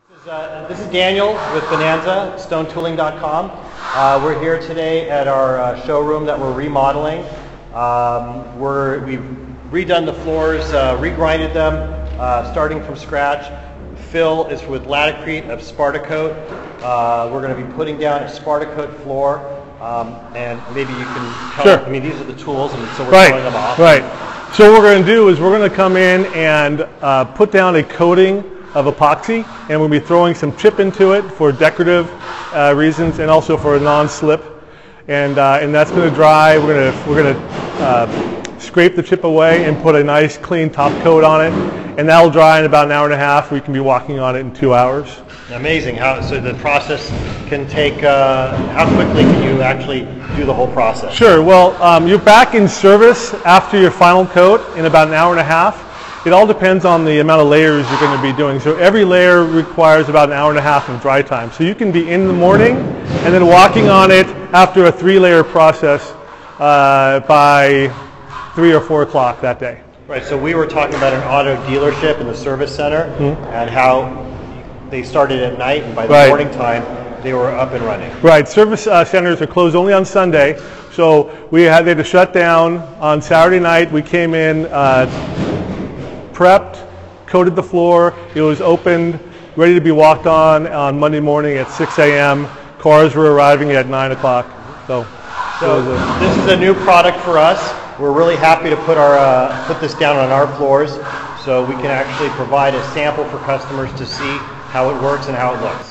This is Daniel with Bonanza, StoneTooling.com. We're here today at our showroom that we're remodeling. We've redone the floors, regrinded them, starting from scratch. Fill is with Laticrete of Spartacote. We're going to be putting down a Spartacote floor, and maybe you can tell. Sure. I mean, these are the tools, and so we're showing them off. Right. So what we're going to do is we're going to come in and put down a coating of epoxy, and we'll be throwing some chip into it for decorative reasons and also for a non-slip. And that's going to dry. We're going to scrape the chip away and put a nice clean top coat on it, and that'll dry in about an hour and a half. We can be walking on it in 2 hours. Amazing. So the process can take, how quickly can you actually do the whole process? Sure. Well, you're back in service after your final coat in about an hour and a half. It all depends on the amount of layers you're going to be doing. So every layer requires about an hour and a half of dry time. So you can be in the morning and then walking on it after a 3-layer process by 3 or 4 o'clock that day. Right, so we were talking about an auto dealership in the service center and how they started at night, and by the morning time they were up and running. Right, service centers are closed only on Sunday. So they had to shut down on Saturday night. We came in, prepped, coated the floor. It was opened, ready to be walked on Monday morning at 6 a.m. Cars were arriving at 9 o'clock. So this is a new product for us. We're really happy to put this down on our floors so we can actually provide a sample for customers to see how it works and how it looks.